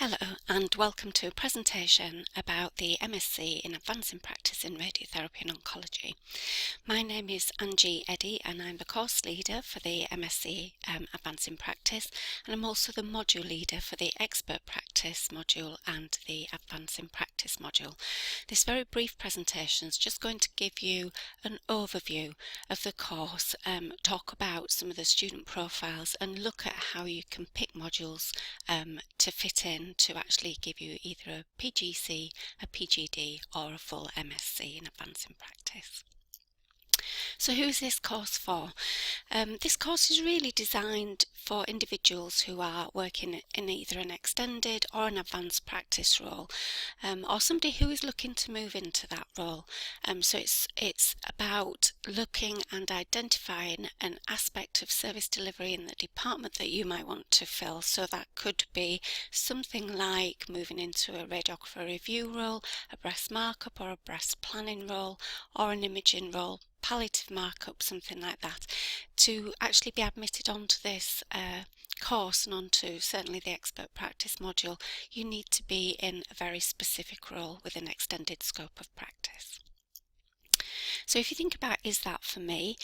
Hello and welcome to a presentation about the MSc in Advancing Practice in Radiotherapy and Oncology. My name is Angie Eddy and I'm the course leader for the MSc Advancing Practice, and I'm also the module leader for the Expert Practice module and the Advancing Practice module. This very brief presentation is just going to give you an overview of the course, talk about some of the student profiles and look at how you can pick modules to fit in to actually give you either a PGC, a PGD or a full MSc in Advancing Practice. So who is this course for? This course is really designed for individuals who are working in either an extended or an advanced practice role, or somebody who is looking to move into that role. So it's about looking and identifying an aspect of service delivery in the department that you might want to fill. So that could be something like moving into a radiographer review role, a breast markup or a breast planning role, or an imaging role, palliative markup, something like that. To actually be admitted onto this course and onto certainly the expert practice module, you need to be in a very specific role with an extended scope of practice. So if you think about, is that for me?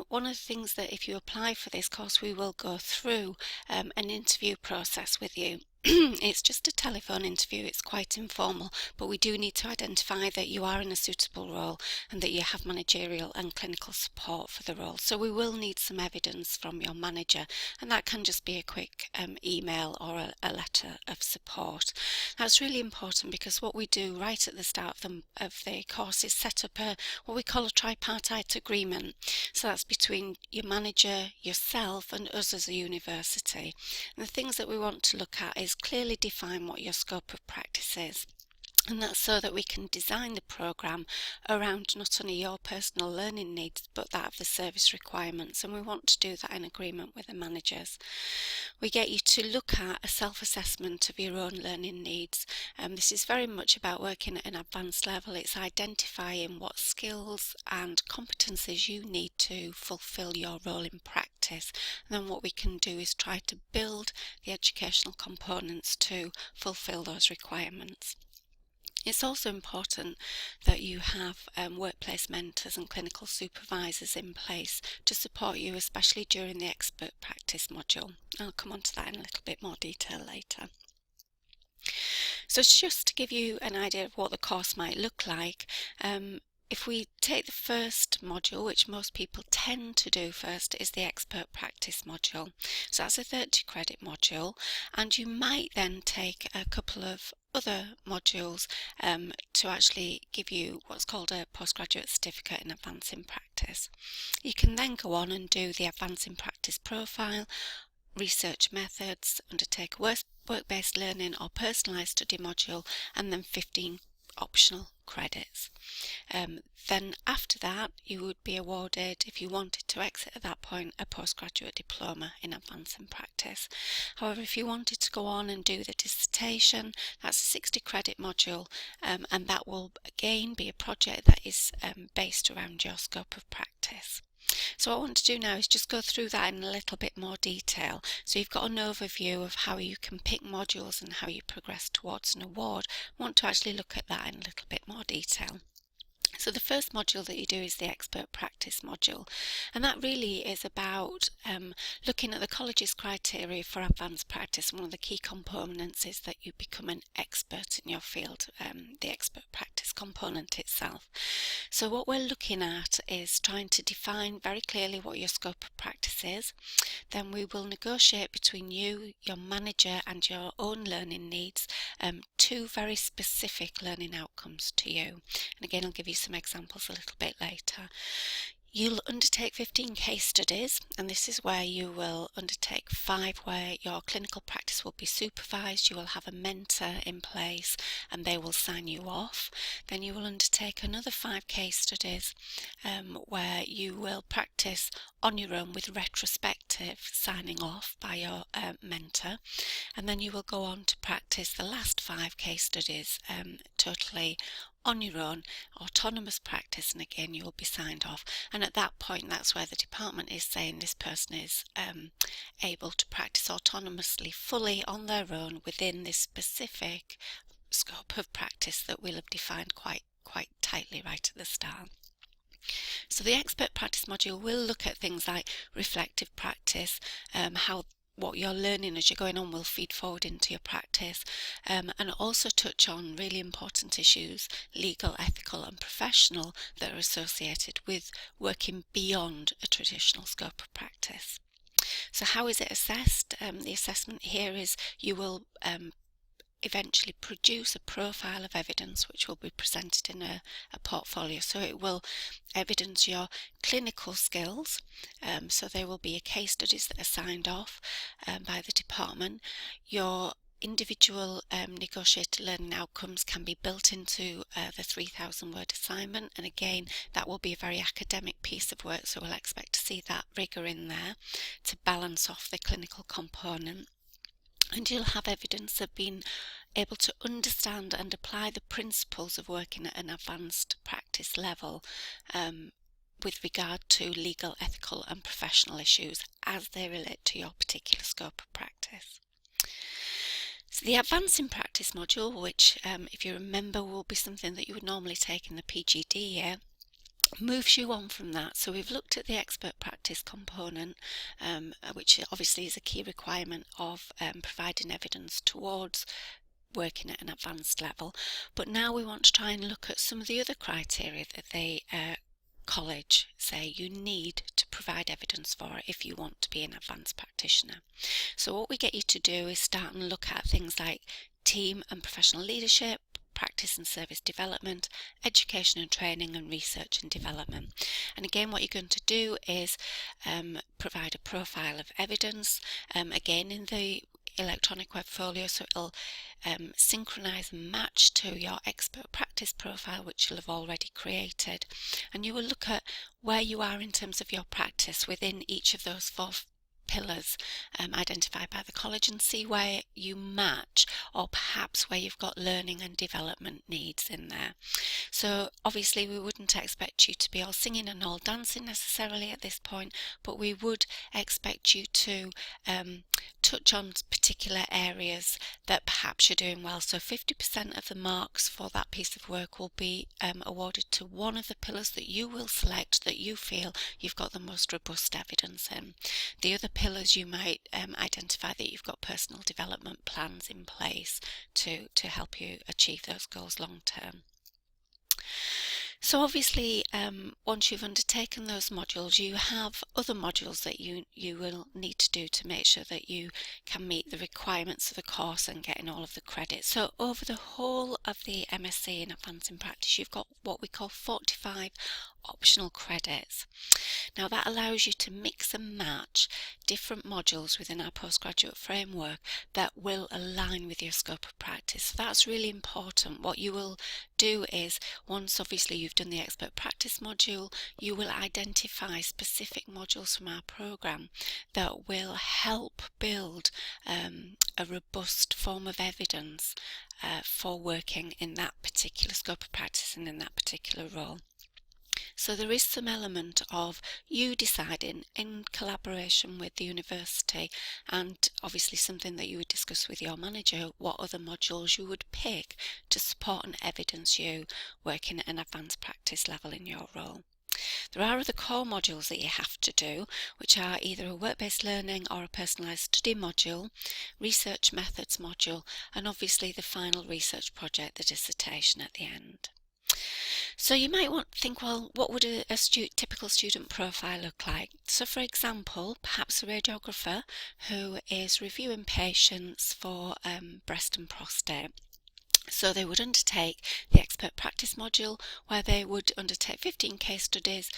One of the things that if you apply for this course, we will go through an interview process with you. It's just a telephone interview, it's quite informal, but we do need to identify that you are in a suitable role and that you have managerial and clinical support for the role. So we will need some evidence from your manager, and that can just be a quick email or a letter of support. That's really important because what we do right at the start of the course is set up what we call a tripartite agreement. So that's between your manager, yourself and us as a university. And the things that we want to look at is clearly define what your scope of practice is. And that's so that we can design the programme around not only your personal learning needs but that of the service requirements, and we want to do that in agreement with the managers. We get you to look at a self-assessment of your own learning needs. This is very much about working at an advanced level. It's identifying what skills and competencies you need to fulfil your role in practice. And then what we can do is try to build the educational components to fulfil those requirements. It's also important that you have workplace mentors and clinical supervisors in place to support you, especially during the expert practice module. I'll come on to that in a little bit more detail later. So just to give you an idea of what the course might look like, if we take the first module, which most people tend to do first, is the expert practice module. So that's a 30 credit module, and you might then take a couple of other modules to actually give you what's called a postgraduate certificate in advancing practice. You can then go on and do the advancing practice profile, research methods, undertake a work-based learning or personalised study module, and then 15 optional credits. Then after that you would be awarded, if you wanted to exit at that point, a postgraduate diploma in advancing practice. However, if you wanted to go on and do the dissertation, that's a 60 credit module, and that will again be a project that is based around your scope of practice. So what I want to do now is just go through that in a little bit more detail. So you've got an overview of how you can pick modules and how you progress towards an award. I want to actually look at that in a little bit more detail. So the first module that you do is the expert practice module, and that really is about looking at the college's criteria for advanced practice. One of the key components is that you become an expert in your field, the expert practice component itself. So what we're looking at is trying to define very clearly what your scope of practice is. Then we will negotiate between you, your manager and your own learning needs, two very specific learning outcomes to you. And again, I'll give you some examples a little bit later. You'll undertake 15 case studies, and this is where you will undertake 5 where your clinical practice will be supervised. You will have a mentor in place and they will sign you off. Then you will undertake another 5 case studies where you will practice on your own with retrospective signing off by your mentor, and then you will go on to practice the last 5 case studies totally on your own, autonomous practice, and again you will be signed off. And at that point, that's where the department is saying this person is able to practice autonomously, fully on their own within this specific scope of practice that we'll have defined quite tightly right at the start. So the expert practice module will look at things like reflective practice, how what you're learning as you're going on will feed forward into your practice, and also touch on really important issues, legal, ethical and professional, that are associated with working beyond a traditional scope of practice. So how is it assessed? The assessment here is you will eventually produce a profile of evidence which will be presented in a portfolio. So it will evidence your clinical skills, so there will be case studies that are signed off by the department. Your individual negotiated learning outcomes can be built into the 3,000 word assignment, and again that will be a very academic piece of work, so we'll expect to see that rigour in there to balance off the clinical component. And you'll have evidence of being able to understand and apply the principles of working at an advanced practice level with regard to legal, ethical and professional issues as they relate to your particular scope of practice. So the Advancing Practice module, which if you remember will be something that you would normally take in the PGD year, moves you on from that. So we've looked at the expert practice component, which obviously is a key requirement of providing evidence towards working at an advanced level, but now we want to try and look at some of the other criteria that the college say you need to provide evidence for if you want to be an advanced practitioner. So what we get you to do is start and look at things like team and professional leadership, practice and service development, education and training, and research and development. And again, what you're going to do is provide a profile of evidence, again in the electronic webfolio, so it'll synchronize and match to your expert practice profile, which you'll have already created, and you will look at where you are in terms of your practice within each of those 4 pillars identified by the college, and see where you match, or perhaps where you've got learning and development needs in there. So obviously we wouldn't expect you to be all singing and all dancing necessarily at this point, but we would expect you to touch on particular areas that perhaps you're doing well. So 50% of the marks for that piece of work will be awarded to one of the pillars that you will select that you feel you've got the most robust evidence in. The other pillars you might identify that you've got personal development plans in place to help you achieve those goals long term. So obviously once you've undertaken those modules, you have other modules that you will need to do to make sure that you can meet the requirements of the course and getting all of the credits. So over the whole of the MSc in Advancing Practice, you've got what we call 45 optional credits. Now that allows you to mix and match different modules within our postgraduate framework that will align with your scope of practice. So that's really important. What you will do is, once obviously you've done the expert practice module, you will identify specific modules from our programme that will help build a robust form of evidence for working in that particular scope of practice and in that particular role. So there is some element of you deciding in collaboration with the university, and obviously something that you would discuss with your manager, what other modules you would pick to support and evidence you working at an advanced practice level in your role. There are other core modules that you have to do, which are either a work-based learning or a personalised study module, research methods module, and obviously the final research project, the dissertation at the end. So you might want to think, well, what would a typical student profile look like? So for example, perhaps a radiographer who is reviewing patients for breast and prostate. So they would undertake the expert practice module, where they would undertake 15 case studies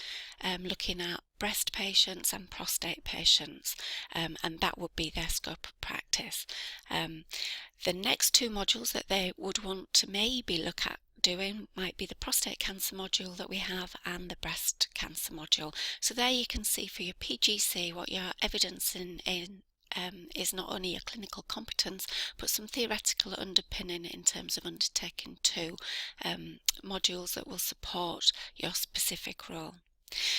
looking at breast patients and prostate patients, and that would be their scope of practice. The next 2 modules that they would want to maybe look at doing might be the prostate cancer module that we have and the breast cancer module. So there you can see for your PGC what you're evidencing in is not only your clinical competence but some theoretical underpinning in terms of undertaking two modules that will support your specific role.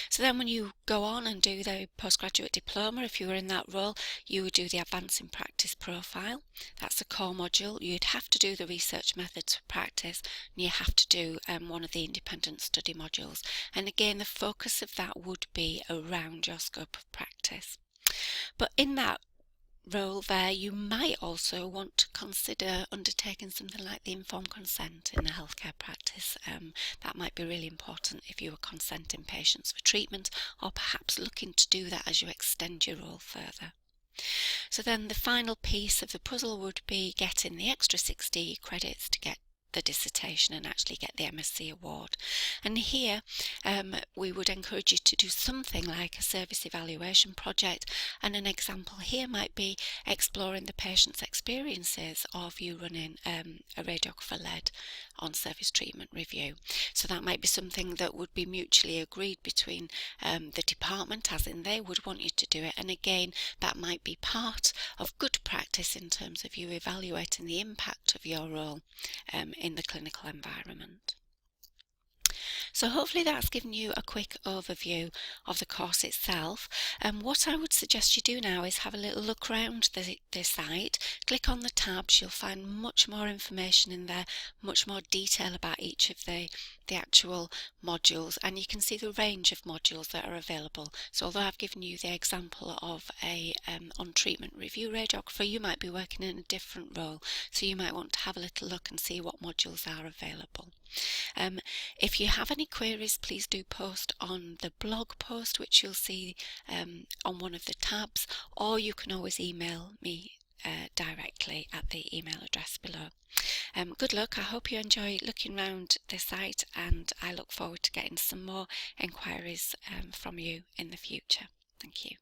So then when you go on and do the postgraduate diploma, if you were in that role, you would do the Advanced in Practice profile. That's a core module. You'd have to do the research methods for practice, and you have to do one of the independent study modules. And again, the focus of that would be around your scope of practice. But in that role there, you might also want to consider undertaking something like the informed consent in the healthcare practice. That might be really important if you are consenting patients for treatment, or perhaps looking to do that as you extend your role further. So then the final piece of the puzzle would be getting the extra 60 credits to get the dissertation and actually get the MSc award. And here we would encourage you to do something like a service evaluation project, and an example here might be exploring the patient's experiences of you running a radiographer-led on-service treatment review. So that might be something that would be mutually agreed between the department, as in they would want you to do it, and again that might be part of good practice in terms of you evaluating the impact of your role in the clinical environment. So hopefully that's given you a quick overview of the course itself. What I would suggest you do now is have a little look around the site, click on the tabs, you'll find much more information in there, much more detail about each of the actual modules, and you can see the range of modules that are available. So although I've given you the example of a on treatment review radiographer, you might be working in a different role, so you might want to have a little look and see what modules are available. If you have any queries, please do post on the blog post, which you'll see on one of the tabs, or you can always email me directly at the email address below. Good luck. I hope you enjoy looking around the site, and I look forward to getting some more inquiries from you in the future. Thank you.